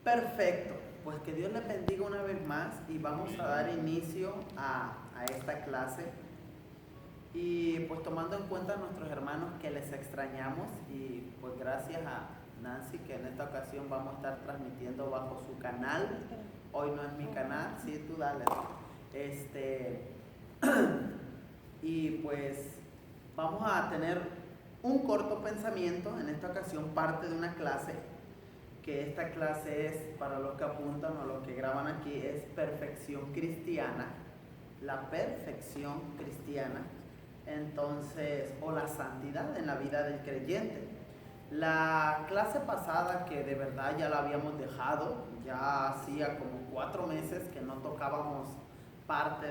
Perfecto, pues que Dios les bendiga una vez más y vamos a dar inicio a esta clase. Y pues tomando en cuenta a nuestros hermanos que les extrañamos y pues gracias a Nancy que en esta ocasión vamos a estar transmitiendo bajo su canal. Hoy no es mi canal, sí, tú dale. Y pues vamos a tener un corto pensamiento, en esta ocasión parte de una clase, que esta clase es, para los que apuntan o los que graban aquí, es perfección cristiana, la perfección cristiana, entonces, o la santidad en la vida del creyente. La clase pasada, que de verdad ya la habíamos dejado, ya hacía como 4 meses que no tocábamos parte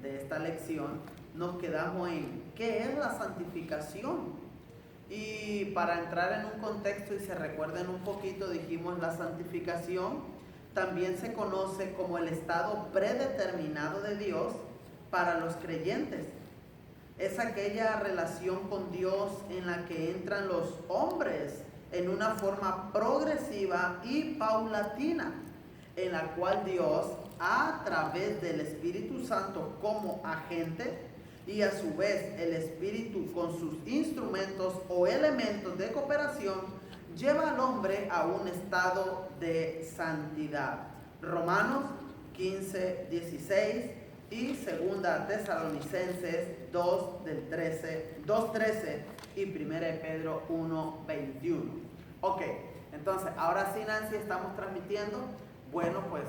de esta lección, nos quedamos en ¿qué es la santificación? Y para entrar en un contexto y se recuerden un poquito, dijimos la santificación también se conoce como el estado predeterminado de Dios para los creyentes. Es aquella relación con Dios en la que entran los hombres en una forma progresiva y paulatina, en la cual Dios, a través del Espíritu Santo como agente, y a su vez el Espíritu con sus instrumentos o elementos de cooperación, lleva al hombre a un estado de santidad. Romanos 15, 16 y 2 Tesalonicenses 2, 13 y 1 Pedro 1, 21. Ok, entonces ahora sí, Nancy, estamos transmitiendo. Bueno, pues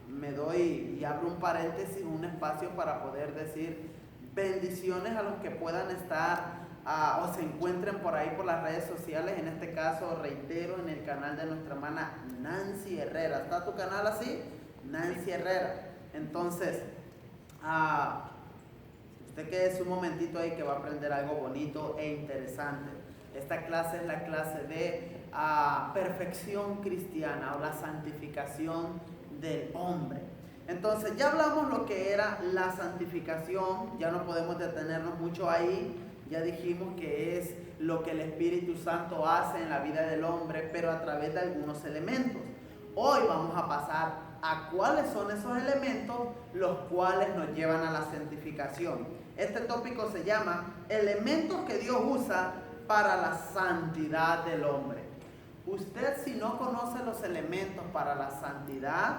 me doy y abro un paréntesis, un espacio para poder decir bendiciones a los que puedan estar o se encuentren por ahí por las redes sociales. En este caso, reitero, en el canal de nuestra hermana Nancy Herrera. ¿Está tu canal así? Nancy Herrera. Entonces, usted quede un momentito ahí que va a aprender algo bonito e interesante. Esta clase es la clase de perfección cristiana o la santificación del hombre. Entonces ya hablamos lo que era la santificación, ya no podemos detenernos mucho ahí, ya dijimos que es lo que el Espíritu Santo hace en la vida del hombre, pero a través de algunos elementos. Hoy vamos a pasar a cuáles son esos elementos los cuales nos llevan a la santificación. Este tópico se llama elementos que Dios usa para la santidad del hombre. Usted, si no conoce los elementos para la santidad,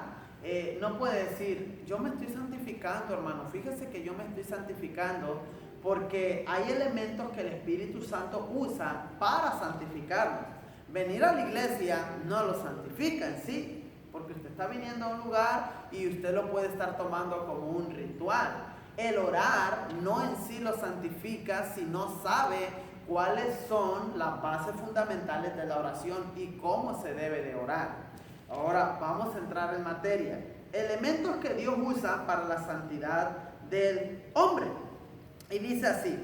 no puede decir, yo me estoy santificando, hermano. Fíjese que yo me estoy santificando porque hay elementos que el Espíritu Santo usa para santificarnos. Venir a la iglesia no lo santifica en sí, porque usted está viniendo a un lugar y usted lo puede estar tomando como un ritual. El orar no en sí lo santifica si no sabe cuáles son las bases fundamentales de la oración y cómo se debe de orar. Ahora vamos a entrar en materia. Elementos que Dios usa para la santidad del hombre. Y dice así: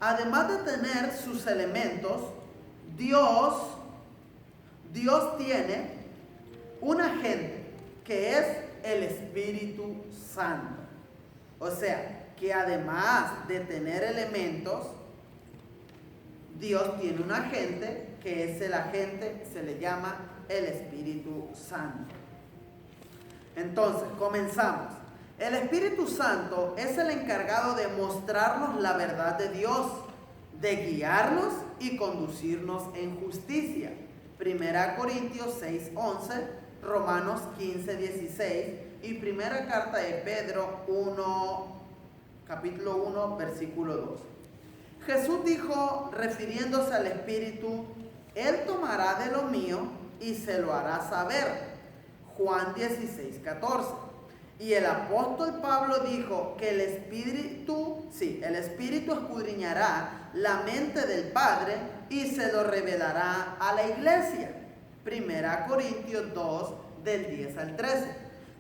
además de tener sus elementos, Dios tiene un agente que es el Espíritu Santo. O sea, que además de tener elementos, Dios tiene un agente que es el agente, se le llama el Espíritu Santo. Entonces, comenzamos. El Espíritu Santo es el encargado de mostrarnos la verdad de Dios, de guiarnos y conducirnos en justicia. 1 Corintios 6, 11, Romanos 15, 16 y primera carta de Pedro 1, capítulo 1, versículo 2. Jesús dijo, refiriéndose al Espíritu, Él tomará de lo mío y se lo hará saber. Juan 16, 14. Y el apóstol Pablo dijo que el Espíritu escudriñará la mente del Padre y se lo revelará a la iglesia. 1 Corintios 2, del 10 al 13.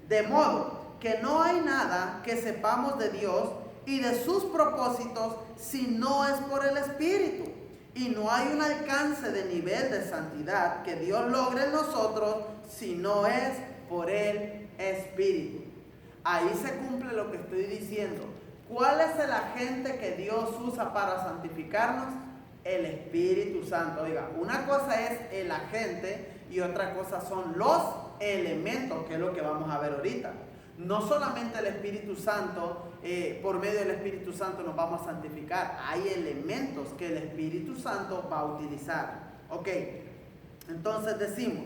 De modo que no hay nada que sepamos de Dios y de sus propósitos si no es por el Espíritu. Y no hay un alcance de nivel de santidad que Dios logre en nosotros si no es por el Espíritu. Ahí se cumple lo que estoy diciendo. ¿Cuál es el agente que Dios usa para santificarnos? El Espíritu Santo. Oiga, una cosa es el agente y otra cosa son los elementos, que es lo que vamos a ver ahorita. No solamente el Espíritu Santo, por medio del Espíritu Santo nos vamos a santificar. Hay elementos que el Espíritu Santo va a utilizar. Ok, entonces decimos,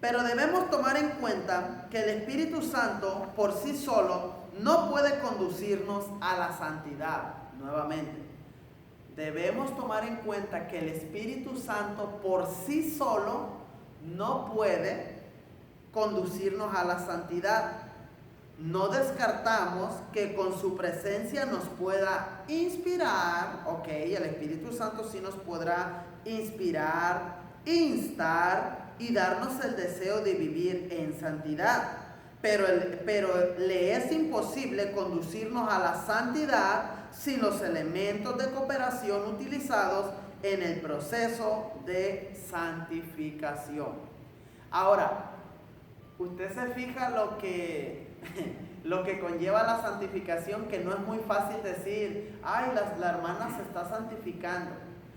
pero debemos tomar en cuenta que el Espíritu Santo por sí solo no puede conducirnos a la santidad. Nuevamente, debemos tomar en cuenta que el Espíritu Santo por sí solo no puede conducirnos a la santidad. No descartamos que con su presencia nos pueda inspirar, ok, el Espíritu Santo sí nos podrá inspirar, instar y darnos el deseo de vivir en santidad. Pero le es imposible conducirnos a la santidad sin los elementos de cooperación utilizados en el proceso de santificación. Ahora, usted se fija lo que conlleva la santificación, que no es muy fácil decir, ay, la hermana se está santificando.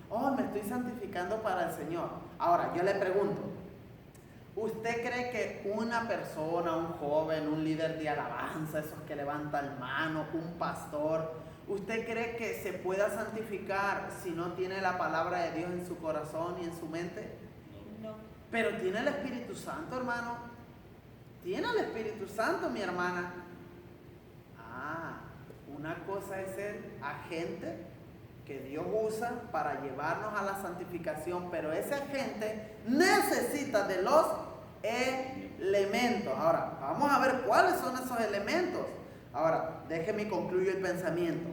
Oh, me estoy santificando para el Señor. Ahora, yo le pregunto, ¿usted cree que una persona, un joven, un líder de alabanza, esos que levantan mano, un pastor, ¿usted cree que se pueda santificar si no tiene la palabra de Dios en su corazón y en su mente? No. Pero tiene el Espíritu Santo, hermano. Tiene el Espíritu Santo, mi hermana. Una cosa es ser agente que Dios usa para llevarnos a la santificación, pero ese agente necesita de los elementos. Ahora, vamos a ver cuáles son esos elementos. Ahora, déjeme concluir el pensamiento.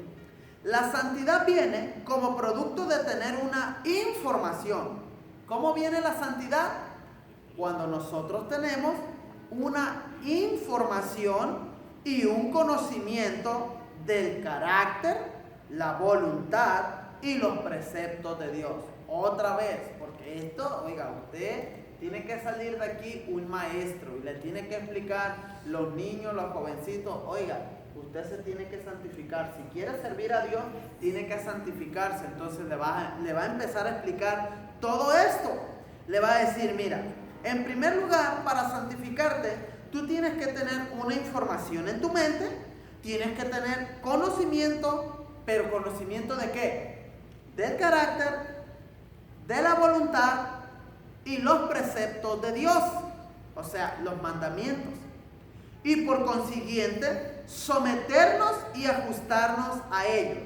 La santidad viene como producto de tener una información. ¿Cómo viene la santidad? Cuando nosotros tenemos una información y un conocimiento del carácter, la voluntad y los preceptos de Dios. Otra vez, porque esto, oiga, usted tiene que salir de aquí un maestro y le tiene que explicar los niños, los jovencitos, oiga, usted se tiene que santificar. Si quiere servir a Dios, tiene que santificarse. Entonces le va a empezar a explicar todo esto. Le va a decir, mira, en primer lugar, para santificarte, tú tienes que tener una información en tu mente, tienes que tener conocimiento, pero ¿conocimiento de qué? Del carácter, de la voluntad y los preceptos de Dios, o sea, los mandamientos. Y por consiguiente, someternos y ajustarnos a ellos.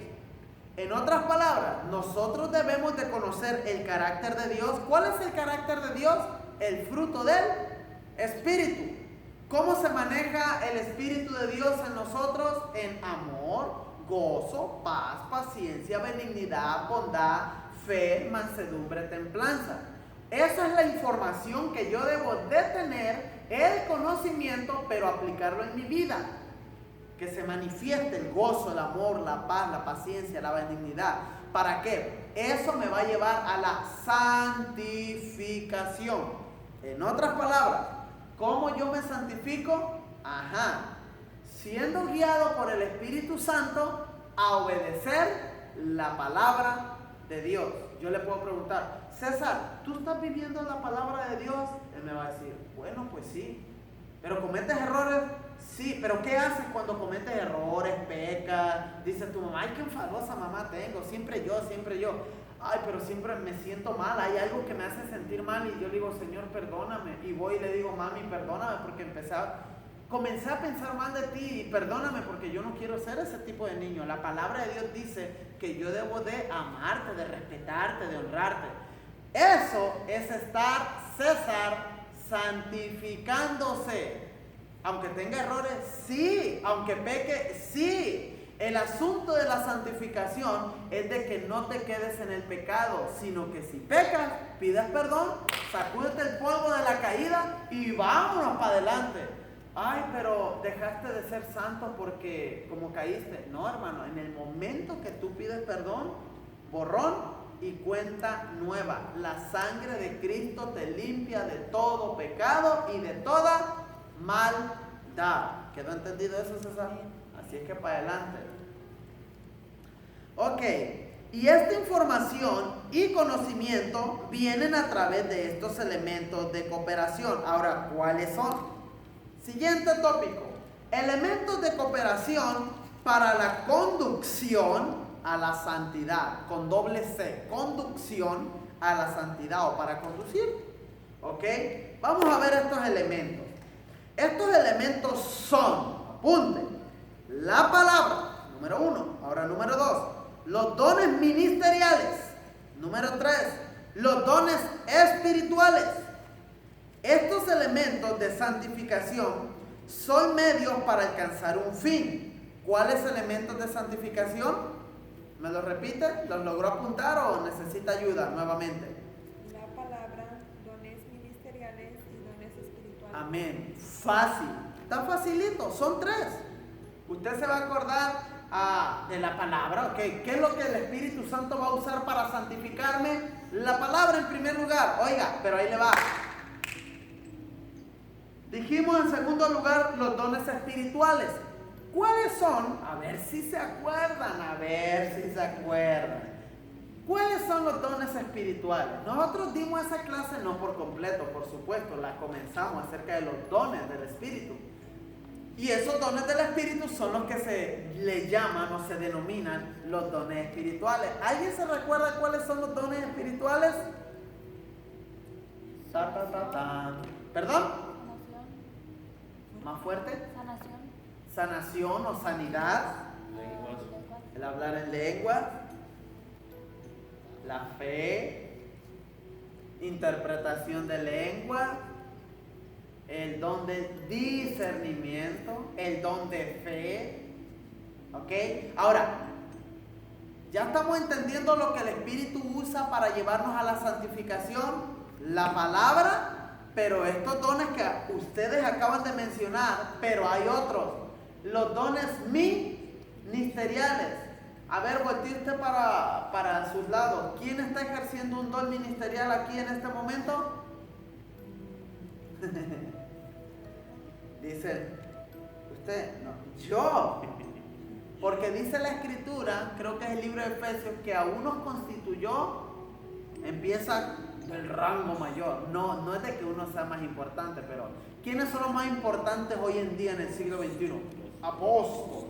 En otras palabras, nosotros debemos de conocer el carácter de Dios. ¿Cuál es el carácter de Dios? El fruto del Espíritu. ¿Cómo se maneja el Espíritu de Dios en nosotros? En amor, gozo, paz, paciencia, benignidad, bondad, fe, mansedumbre, templanza. Esa es la información que yo debo de tener, el conocimiento, pero aplicarlo en mi vida. Que se manifieste el gozo, el amor, la paz, la paciencia, la benignidad. ¿Para qué? Eso me va a llevar a la santificación. En otras palabras, ¿cómo yo me santifico? Siendo guiado por el Espíritu Santo a obedecer la palabra de Dios. Yo le puedo preguntar, César, ¿tú estás viviendo la palabra de Dios? Él me va a decir, bueno, pues sí. ¿Pero cometes errores? Sí, pero ¿qué haces cuando cometes errores, pecas? Dice tu mamá, ay, qué enfadosa mamá tengo, siempre yo. Ay, pero siempre me siento mal, hay algo que me hace sentir mal y yo le digo, Señor, perdóname. Y voy y le digo, mami, perdóname porque comencé a pensar mal de ti y perdóname porque yo no quiero ser ese tipo de niño. La palabra de Dios dice que yo debo de amarte, de respetarte, de honrarte. Eso es estar, César, santificándose. Aunque tenga errores, sí. Aunque peque, sí. El asunto de la santificación es de que no te quedes en el pecado, sino que si pecas, pidas perdón, sacúdete el polvo de la caída y vámonos para adelante. Ay, pero dejaste de ser santo porque como caíste. No, hermano, en el momento que tú pides perdón, borrón y cuenta nueva. La sangre de Cristo te limpia de todo pecado y de toda maldad. ¿Quedó entendido eso, César? Así es que para adelante. Ok, Y esta información y conocimiento vienen a través de estos elementos de cooperación. Ahora, ¿cuáles son? Siguiente tópico. Elementos de cooperación para la conducción a la santidad. Con doble C. Conducción a la santidad o para conducir. ¿Ok? Vamos a ver estos elementos. Estos elementos son, apunte, la palabra, número 1. Ahora, número 2. Los dones ministeriales. Número 3. Los dones espirituales. Estos elementos de santificación son medios para alcanzar un fin. ¿Cuáles elementos de santificación? ¿Me lo repite? ¿Los logró apuntar o necesita ayuda nuevamente? La palabra, dones ministeriales y dones espirituales. Amén. Fácil. Está facilito. Son 3. Usted se va a acordar de la palabra, ¿ok? ¿Qué es lo que el Espíritu Santo va a usar para santificarme? La palabra en primer lugar. Oiga, pero ahí le va. Dijimos en segundo lugar los dones espirituales. ¿Cuáles son? A ver si se acuerdan, ¿Cuáles son los dones espirituales? Nosotros dimos esa clase no por completo, por supuesto, la comenzamos acerca de los dones del Espíritu. Y esos dones del Espíritu son los que se le llaman o se denominan los dones espirituales. ¿Alguien se recuerda cuáles son los dones espirituales? ¿Perdón? Sanación. ¿Más fuerte? Sanación. Sanación o sanidad. Lenguas. El hablar en lengua. La fe. Interpretación de lengua. El don de discernimiento, el don de fe. ¿Ok? Ahora, ya estamos entendiendo lo que el Espíritu usa para llevarnos a la santificación, la palabra, pero estos dones que ustedes acaban de mencionar, pero hay otros, los dones ministeriales. A ver, voltee usted para sus lados. ¿Quién está ejerciendo un don ministerial aquí en este momento? Dice, usted, no, yo. Porque dice la Escritura, creo que es el libro de Efesios, que a unos constituyó, empieza el rango mayor. No es de que uno sea más importante, pero ¿quiénes son los más importantes hoy en día en el siglo XXI? Apóstol.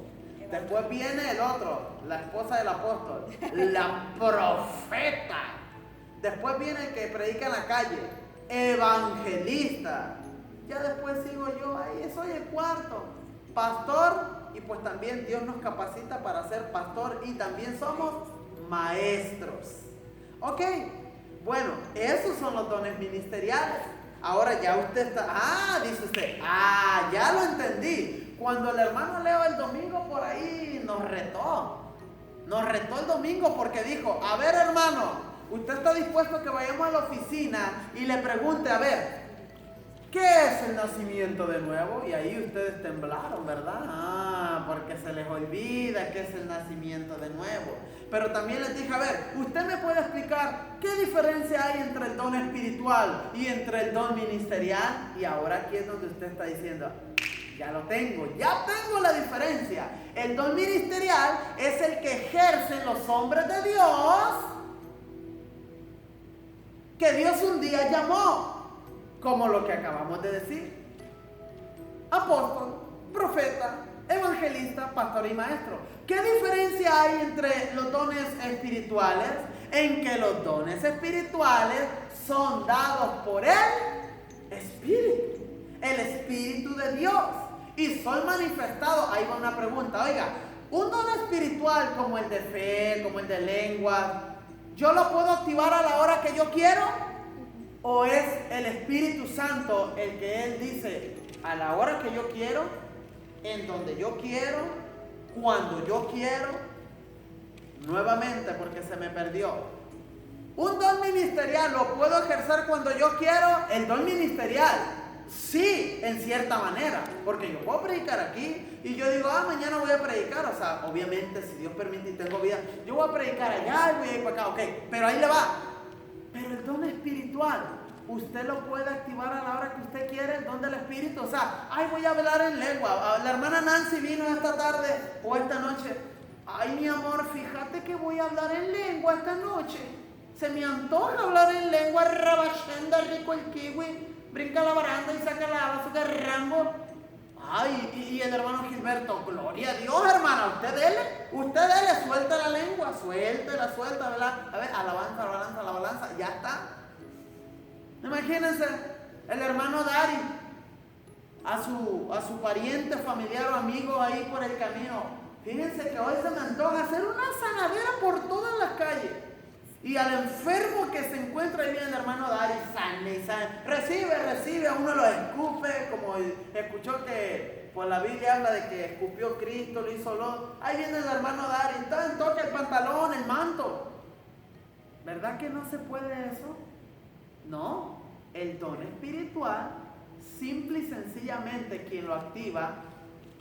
Después viene el otro, la esposa del apóstol, la profeta. Después viene el que predica en la calle, evangelista. Ya después sigo yo, ahí soy el cuarto, pastor, y pues también Dios nos capacita para ser pastor y también somos maestros. Ok, bueno, esos son los dones ministeriales. Ahora ya usted está, dice usted, ya lo entendí. Cuando el hermano Leo el domingo por ahí nos retó el domingo porque dijo, a ver hermano, usted está dispuesto a que vayamos a la oficina y le pregunte, a ver, ¿qué es el nacimiento de nuevo? Y ahí ustedes temblaron, ¿verdad? Porque se les olvida qué es el nacimiento de nuevo. Pero también les dije, a ver, ¿usted me puede explicar qué diferencia hay entre el don espiritual y entre el don ministerial? Y ahora aquí es donde usted está diciendo, ya tengo la diferencia. El don ministerial es el que ejercen los hombres de Dios, que Dios un día llamó. Como lo que acabamos de decir. Apóstol, profeta, evangelista, pastor y maestro. ¿Qué diferencia hay entre los dones espirituales? En que los dones espirituales son dados por el Espíritu de Dios. Y son manifestados, ahí va una pregunta, oiga, un don espiritual como el de fe, como el de lengua, ¿yo lo puedo activar a la hora que yo quiero? ¿O es el Espíritu Santo el que Él dice a la hora que yo quiero, en donde yo quiero, cuando yo quiero? Nuevamente, porque se me perdió. ¿Un don ministerial lo puedo ejercer cuando yo quiero? El don ministerial, sí, en cierta manera. Porque yo puedo predicar aquí y yo digo, mañana voy a predicar. O sea, obviamente, si Dios permite y tengo vida, yo voy a predicar allá y voy a ir para acá. Ok, pero ahí le va. Pero el don espiritual, usted lo puede activar a la hora que usted quiere, el don del Espíritu. O sea, voy a hablar en lengua. La hermana Nancy vino esta tarde o esta noche. Ay, mi amor, fíjate que voy a hablar en lengua esta noche. Se me antoja hablar en lengua, rabashenda, rico el kiwi, brinca la baranda y saca la bazooka Rambo. Ay, y el hermano Gilberto, gloria a Dios, hermana, usted dele, suelta la lengua, suelta, ¿verdad? A ver, alabanza, ya está. Imagínense, el hermano Dari, a su pariente, familiar o amigo ahí por el camino. Fíjense que hoy se me antoja hacer una sanadera por todas las calles. Y al enfermo que se encuentra ahí viene el hermano Dari, sana. Recibe, a uno lo escupe, como escuchó que por la Biblia habla de que escupió Cristo, lo hizo Lot. Ahí viene el hermano Dari, entonces toca el pantalón, el manto. ¿Verdad que no se puede eso? No, el don espiritual, simple y sencillamente quien lo activa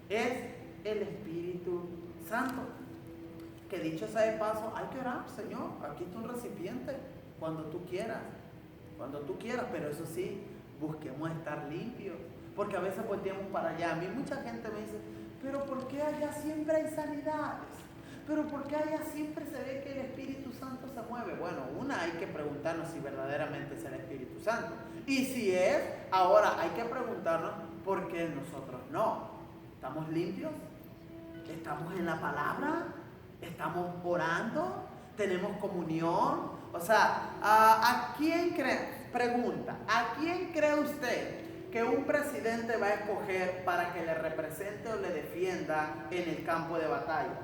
es el Espíritu Santo. Que dicho sea de paso, hay que orar, Señor, aquí está un recipiente, cuando tú quieras, pero eso sí, busquemos estar limpios, porque a veces volteamos para allá. A mí mucha gente me dice, pero ¿por qué allá siempre hay sanidades? ¿Pero por qué allá siempre se ve que el Espíritu Santo se mueve? Bueno, hay que preguntarnos si verdaderamente es el Espíritu Santo, y si es, ahora hay que preguntarnos por qué nosotros no. ¿Estamos limpios? ¿Estamos en la palabra? ¿Estamos orando? ¿Tenemos comunión? O sea, ¿a quién cree? Pregunta, ¿a quién cree usted que un presidente va a escoger para que le represente o le defienda en el campo de batalla?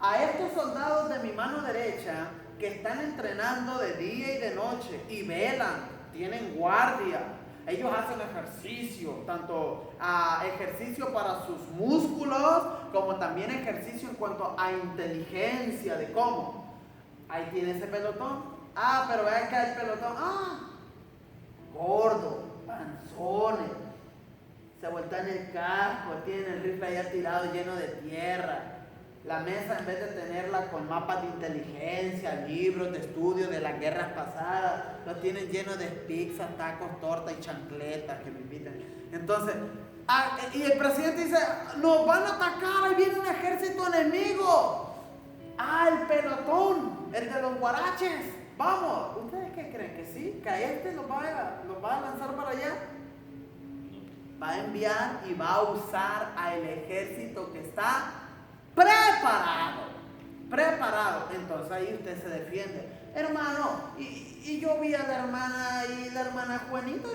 A estos soldados de mi mano derecha que están entrenando de día y de noche y velan, tienen guardia. Ellos hacen ejercicio, tanto ejercicio para sus músculos, como también ejercicio en cuanto a inteligencia, de cómo. Ahí tiene ese pelotón. Pero vean que el pelotón, gordo, panzones, se voltean el casco, tienen el rifle allá tirado lleno de tierra. La mesa, en vez de tenerla con mapas de inteligencia, libros de estudio de las guerras pasadas, lo tienen lleno de pizzas, tacos, torta y chancletas que me invitan. Entonces, y el presidente dice, nos van a atacar, ahí viene un ejército enemigo. El pelotón, el de los guaraches, vamos. ¿Ustedes qué creen? ¿Que sí? ¿Que a los va a lanzar para allá? Va a enviar y va a usar al ejército que está preparado. Entonces ahí usted se defiende, hermano. Y yo vi a la hermana Juanita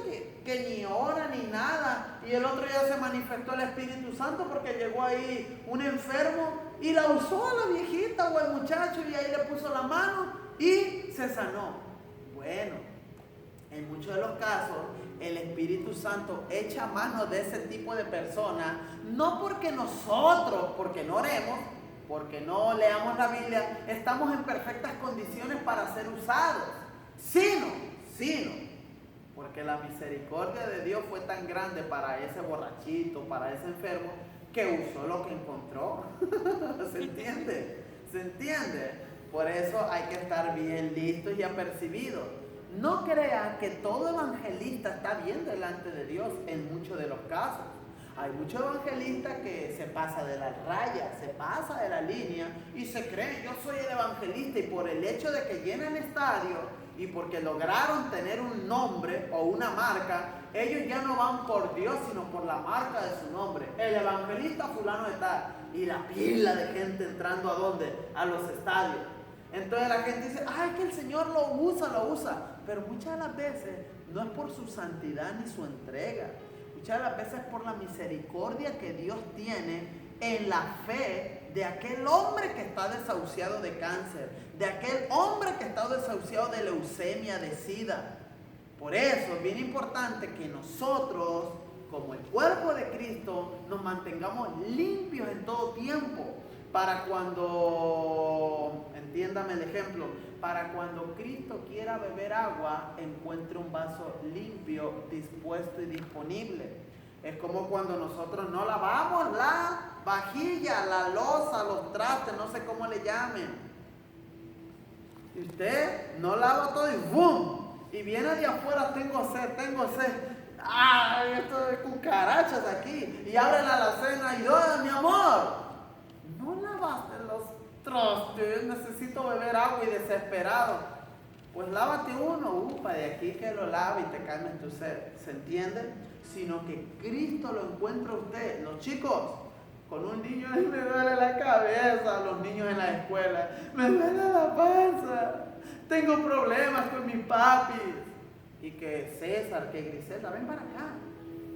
que ni ora ni nada, y el otro día se manifestó el Espíritu Santo porque llegó ahí un enfermo y la usó a la viejita o al muchacho, y ahí le puso la mano y se sanó. Bueno, en muchos de los casos el Espíritu Santo echa mano de ese tipo de personas, no porque nosotros, porque no oremos, porque no leamos la Biblia, estamos en perfectas condiciones para ser usados, sino, porque la misericordia de Dios fue tan grande para ese borrachito, para ese enfermo, que usó lo que encontró. ¿Se entiende? Por eso hay que estar bien listos y apercibidos. No crea que todo evangelista está bien delante de Dios en muchos de los casos. Hay muchos evangelistas que se pasa de la raya, se pasa de la línea y se creen, yo soy el evangelista, y por el hecho de que llenan estadio y porque lograron tener un nombre o una marca, ellos ya no van por Dios, sino por la marca de su nombre. El evangelista fulano de tal, y la pila de gente entrando ¿a dónde? A los estadios. Entonces la gente dice, que el Señor lo usa, pero muchas de las veces no es por su santidad ni su entrega, muchas de las veces por la misericordia que Dios tiene en la fe de aquel hombre que está desahuciado de cáncer, de aquel hombre que está desahuciado de leucemia, de sida. Por eso es bien importante que nosotros, como el cuerpo de Cristo, nos mantengamos limpios en todo tiempo, para cuando, entiéndame el ejemplo, para cuando Cristo quiera beber agua, encuentre un vaso limpio, dispuesto y disponible. Es como cuando nosotros no lavamos la vajilla, la loza, los trastes, no sé cómo le llamen. Y usted no lava todo y ¡bum! Y viene de afuera, tengo sed. Esto de cucarachas aquí. Y abre la alacena y mi amor, no lavaste Yo necesito beber agua y desesperado. Pues lávate uno, upa, de aquí que lo lave y te calmes tu sed. ¿Se entiende? Sino que Cristo lo encuentra a usted. Los chicos, con un niño ahí me duele la cabeza, los niños en la escuela, me duele la panza, tengo problemas con mis papis. Y que César, que Griselda, ven para acá.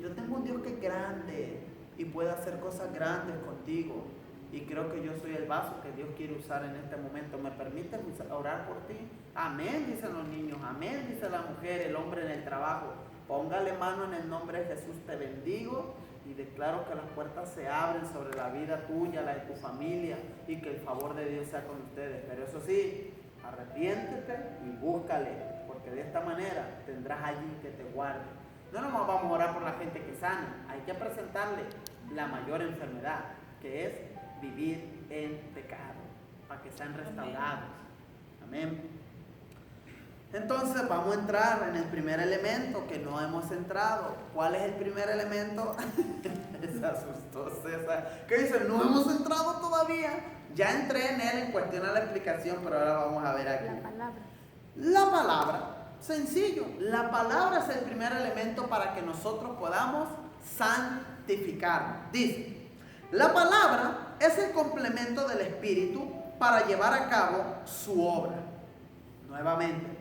Yo tengo un Dios que es grande y puede hacer cosas grandes contigo. Y creo que yo soy el vaso que Dios quiere usar en este momento. ¿Me permites orar por ti? Amén, dicen los niños. Amén, dice la mujer, el hombre en el trabajo. Póngale mano en el nombre de Jesús. Te bendigo y declaro que las puertas se abren sobre la vida tuya, la de tu familia, y que el favor de Dios sea con ustedes. Pero eso sí, arrepiéntete y búscale, porque de esta manera tendrás alguien que te guarde. No nomás vamos a orar por la gente que sana, hay que presentarle la mayor enfermedad, que es vivir en pecado, para que sean restaurados. Amén. Entonces vamos a entrar en el primer elemento que no hemos entrado. ¿Cuál es el primer elemento? Se asustó César. ¿Qué dice? No hemos entrado todavía. Ya entré en él en cuestión a la explicación, pero ahora vamos a ver aquí. La palabra. La palabra. Sencillo. La palabra es el primer elemento para que nosotros podamos santificar. Dice, la palabra es el complemento del Espíritu para llevar a cabo su obra. Nuevamente,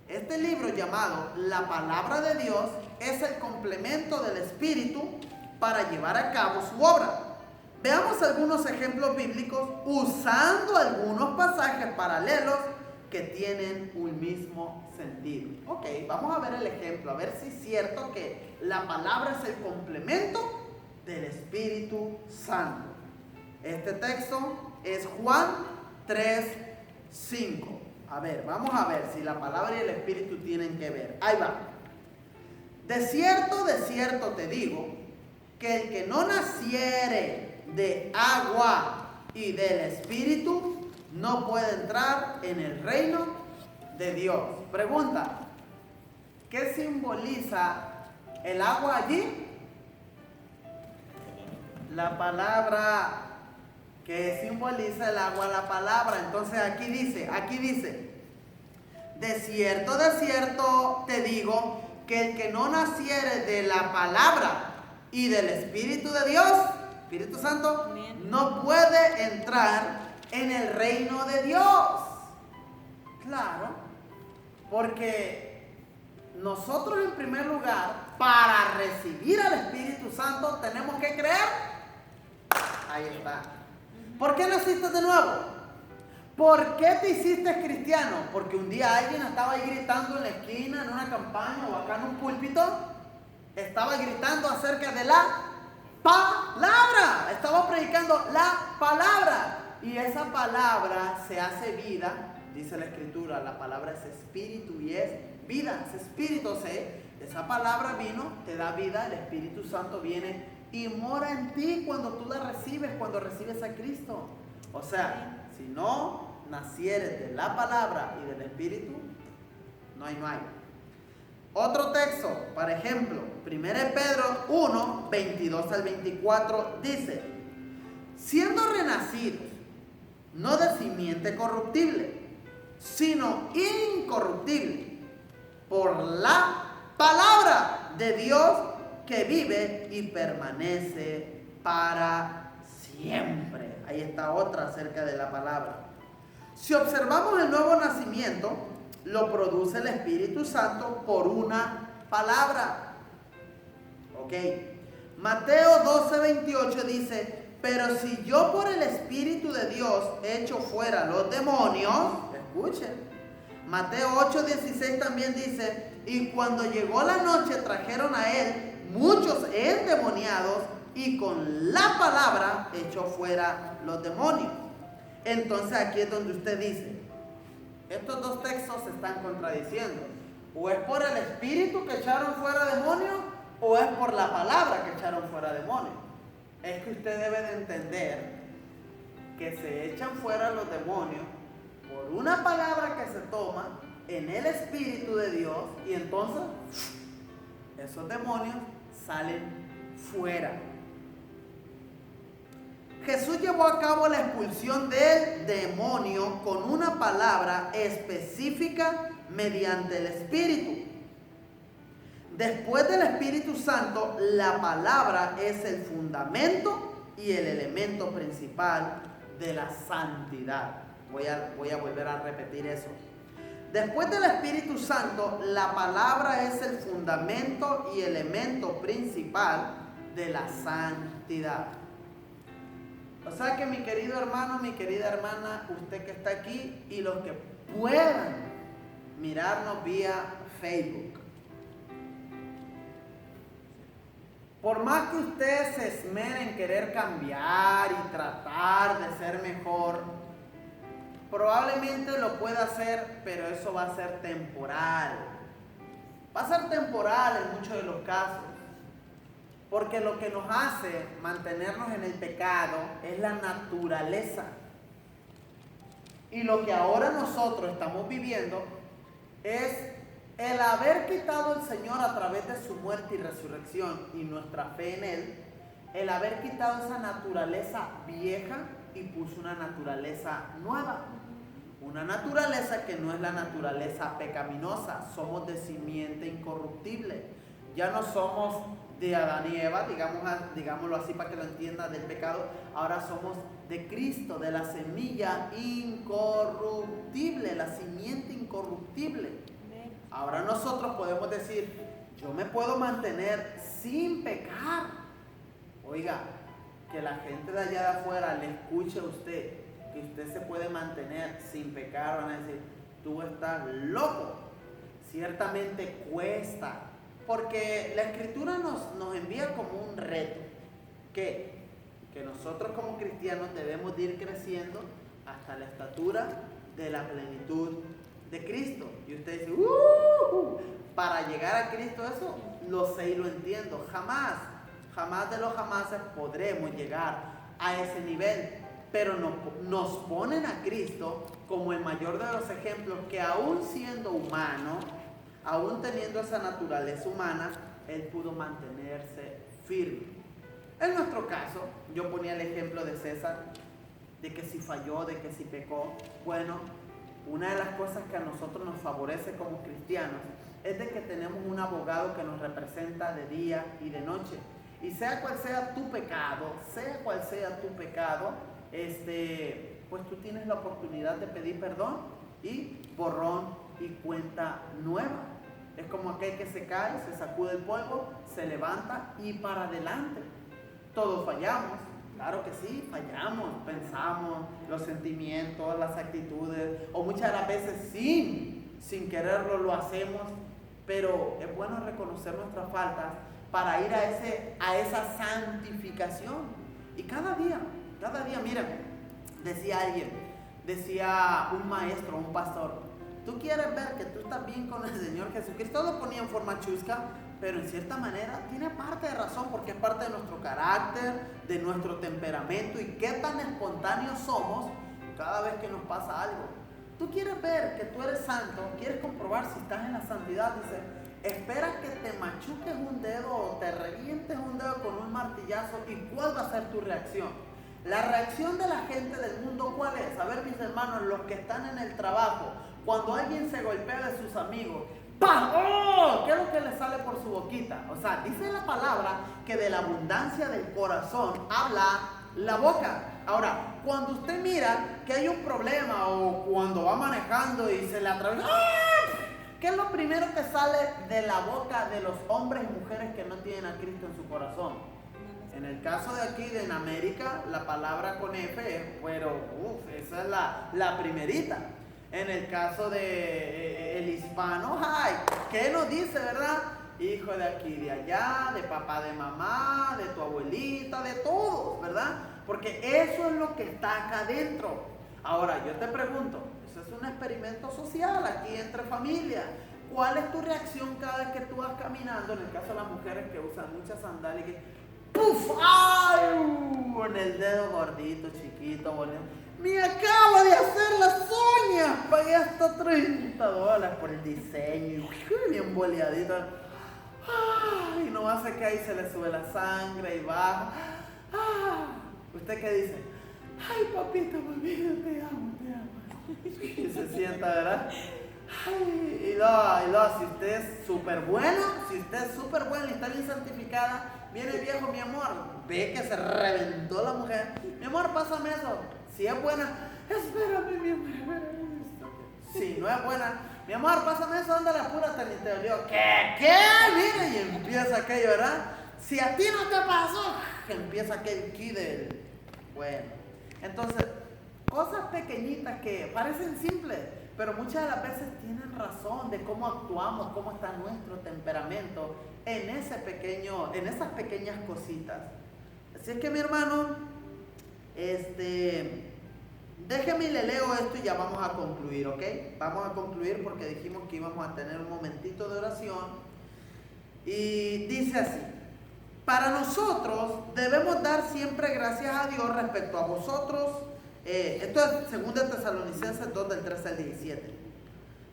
este libro llamado La Palabra de Dios es el complemento del Espíritu para llevar a cabo su obra. Veamos algunos ejemplos bíblicos usando algunos pasajes paralelos que tienen un mismo sentido. Ok, vamos a ver el ejemplo, a ver si es cierto que la palabra es el complemento del Espíritu Santo. Este texto es Juan 3:5. A ver, vamos a ver si la palabra y el Espíritu tienen que ver. Ahí va. De cierto te digo, que el que no naciere de agua y del Espíritu no puede entrar en el reino de Dios. Pregunta, ¿qué simboliza el agua allí? La palabra. Que simboliza el agua, la palabra. Entonces aquí dice, de cierto te digo, que el que no naciere de la palabra y del Espíritu de Dios, Espíritu Santo, no puede entrar en el reino de Dios. Claro, porque nosotros en primer lugar, para recibir al Espíritu Santo, tenemos que creer. Ahí está. ¿Por qué naciste de nuevo? ¿Por qué te hiciste cristiano? Porque un día alguien estaba ahí gritando en la esquina, en una campaña o acá en un púlpito. Estaba gritando acerca de la palabra. Estaba predicando la palabra. Y esa palabra se hace vida. Dice la Escritura, la palabra es espíritu y es vida. Es espíritu, esa palabra vino, te da vida. El Espíritu Santo viene y mora en ti cuando tú la recibes, cuando recibes a Cristo. O sea, si no nacieres de la palabra y del Espíritu, no hay. Otro texto, por ejemplo, 1 Pedro 1, 22 al 24, dice, siendo renacidos, no de simiente corruptible, sino incorruptible, por la palabra de Dios que vive y permanece para siempre. Ahí está otra acerca de la palabra. Si observamos el nuevo nacimiento, lo produce el Espíritu Santo por una palabra. Ok. Mateo 12:28 dice, pero si yo por el Espíritu de Dios echo fuera los demonios, escuchen. Mateo 8:16 también dice, y cuando llegó la noche trajeron a él muchos endemoniados y con la palabra echó fuera los demonios. Entonces aquí es donde usted dice, estos dos textos se están contradiciendo. O es por el Espíritu que echaron fuera demonios, o es por la palabra que echaron fuera demonios. Es que usted debe de entender que se echan fuera los demonios por una palabra que se toma en el Espíritu de Dios, y entonces esos demonios salen fuera. Jesús llevó a cabo la expulsión del demonio con una palabra específica mediante el Espíritu. Después del Espíritu Santo, la palabra es el fundamento y el elemento principal de la santidad. Voy a volver a repetir eso. Después del Espíritu Santo, la palabra es el fundamento y elemento principal de la santidad. O sea que mi querido hermano, mi querida hermana, usted que está aquí y los que puedan mirarnos vía Facebook. Por más que usted se esmere en querer cambiar y tratar de ser mejor, probablemente lo pueda hacer, pero eso va a ser temporal. Va a ser temporal en muchos de los casos. Porque lo que nos hace mantenernos en el pecado es la naturaleza. Y lo que ahora nosotros estamos viviendo es el haber quitado al Señor a través de su muerte y resurrección y nuestra fe en Él, el haber quitado esa naturaleza vieja y puso una naturaleza nueva. Una naturaleza que no es la naturaleza pecaminosa. Somos de simiente incorruptible. Ya no somos de Adán y Eva, digámoslo así para que lo entienda, del pecado. Ahora somos de Cristo, de la semilla incorruptible, la simiente incorruptible. Ahora nosotros podemos decir, yo me puedo mantener sin pecar. Oiga, que la gente de allá de afuera le escuche a usted, que usted se puede mantener sin pecar, van a decir, tú estás loco. Ciertamente cuesta. Porque la Escritura nos envía como un reto, que nosotros como cristianos debemos de ir creciendo hasta la estatura de la plenitud de Cristo. Y usted dice, para llegar a Cristo, eso lo sé y lo entiendo. Jamás de los jamases podremos llegar a ese nivel. Pero nos ponen a Cristo como el mayor de los ejemplos, que aún siendo humano, aún teniendo esa naturaleza humana, Él pudo mantenerse firme. En nuestro caso, yo ponía el ejemplo de César, de que si falló, de que si pecó. Bueno, una de las cosas que a nosotros nos favorece como cristianos es de que tenemos un abogado que nos representa de día y de noche. Y sea cual sea tu pecado, pues tú tienes la oportunidad de pedir perdón y borrón y cuenta nueva. Es como aquel que se cae, se sacude el polvo, se levanta y para adelante. Todos fallamos, claro que sí, fallamos, pensamos, los sentimientos, las actitudes, o muchas de las veces sin quererlo lo hacemos, pero es bueno reconocer nuestras faltas para ir a esa santificación. Y cada día, mira, decía un maestro, un pastor, tú quieres ver que tú estás bien con el Señor Jesucristo. Lo ponía en forma chusca, pero en cierta manera tiene parte de razón, porque es parte de nuestro carácter, de nuestro temperamento y qué tan espontáneos somos cada vez que nos pasa algo. Tú quieres ver que tú eres santo, quieres comprobar si estás en la santidad, dice, espera que te machuques un dedo o te revientes un dedo con un martillazo, y ¿cuál va a ser tu reacción? La reacción de la gente del mundo, ¿cuál es? A ver, mis hermanos, los que están en el trabajo, cuando alguien se golpea de sus amigos, ¡pam! ¡Oh! ¿Qué es lo que le sale por su boquita? O sea, dice la palabra que de la abundancia del corazón habla la boca. Ahora, cuando usted mira que hay un problema o cuando va manejando y se le atraviesa, ¿qué es lo primero que sale de la boca de los hombres y mujeres que no tienen a Cristo en su corazón? En el caso de aquí, en América, la palabra con F, pero esa es la primerita. En el caso de el hispano, ¡ay! ¿Qué nos dice, verdad? Hijo de aquí, de allá, de papá, de mamá, de tu abuelita, de todos, ¿verdad? Porque eso es lo que está acá adentro. Ahora, yo te pregunto, eso es un experimento social aquí entre familias. ¿Cuál es tu reacción cada vez que tú vas caminando? En el caso de las mujeres que usan muchas sandalias, que ¡puf! ¡Ay! En el dedo gordito, chiquito, bonito. Me acabo de hacer las uñas, pagué hasta $30 por el diseño, bien boleadito. Ay, no hace que ahí se le sube la sangre y baja. ¿Usted qué dice? Ay, papito, mamita, te amo, te amo. Y se sienta, ¿verdad? Ay, y luego, si usted es súper bueno, si usted es súper bueno y está bien santificada, viene el viejo, mi amor, ve que se reventó la mujer. Mi amor, pásame eso. Si es buena, espérame, mi amor, espérame. Si no es buena, mi amor, pásame eso, ándale, apúrate, ni te dolió. ¿Qué? Mire, y empieza aquello, ¿verdad? Si a ti no te pasó, empieza aquel kidel. Bueno, entonces, cosas pequeñitas que parecen simples, pero muchas de las veces tienen razón de cómo actuamos, cómo está nuestro temperamento en esas pequeñas cositas. Así es que, mi hermano, déjeme y le leo esto y ya vamos a concluir, ¿ok? Vamos a concluir porque dijimos que íbamos a tener un momentito de oración. Y dice así: para nosotros debemos dar siempre gracias a Dios respecto a vosotros. Esto es 2 Tesalonicenses 2 del 13 al 17.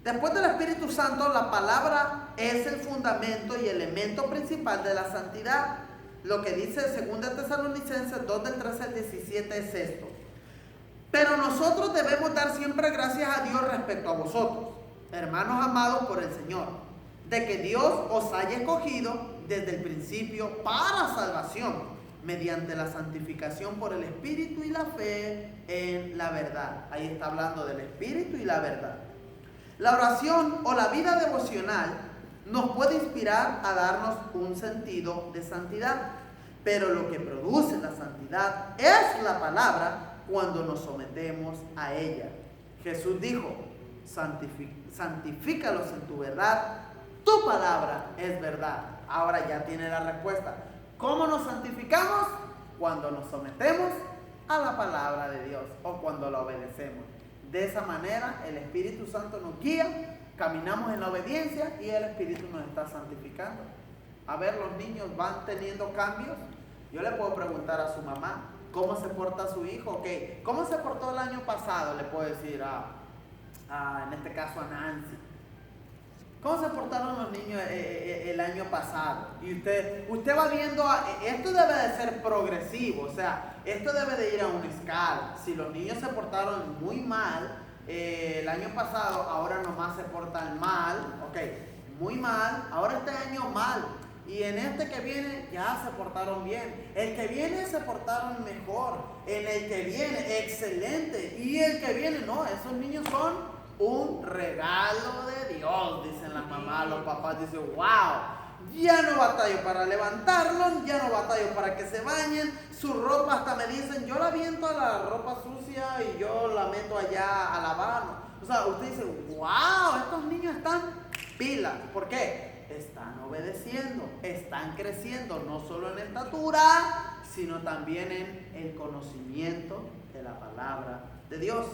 Después del Espíritu Santo, la palabra es el fundamento y elemento principal de la santidad. Lo que dice 2 Tesalonicenses 2 del 13 al 17 es esto: pero nosotros debemos dar siempre gracias a Dios respecto a vosotros, hermanos amados por el Señor, de que Dios os haya escogido desde el principio para salvación, mediante la santificación por el Espíritu y la fe en la verdad. Ahí está hablando del Espíritu y la verdad. La oración o la vida devocional nos puede inspirar a darnos un sentido de santidad, pero lo que produce la santidad es la palabra cuando nos sometemos a ella. Jesús dijo: santifícalos en tu verdad, tu palabra es verdad. Ahora ya tiene la respuesta. ¿Cómo nos santificamos? Cuando nos sometemos a la palabra de Dios o cuando la obedecemos. De esa manera el Espíritu Santo nos guía, caminamos en la obediencia y el Espíritu nos está santificando. A ver, los niños van teniendo cambios. Yo le puedo preguntar a su mamá cómo se porta su hijo. Okay. ¿Cómo se portó el año pasado? Le puedo decir en este caso a Nancy. ¿Cómo se portaron los niños el año pasado? Y usted va viendo, esto debe de ser progresivo, o sea, esto debe de ir a una escala. Si los niños se portaron muy mal el año pasado, ahora nomás se portan mal, ok, muy mal, ahora este año mal. Y en este que viene ya se portaron bien. El que viene se portaron mejor. En el que viene, excelente. Y el que viene, no, esos niños son un regalo de Dios, dicen las mamás, los papás dicen: wow, ya no batallo para levantarlos, ya no batallo para que se bañen, su ropa hasta me dicen, yo la aviento a la ropa sucia y yo la meto allá a lavar. O sea, usted dice: wow, estos niños están pilas. ¿Por qué? Están obedeciendo, están creciendo no solo en estatura, sino también en el conocimiento de la palabra de Dios.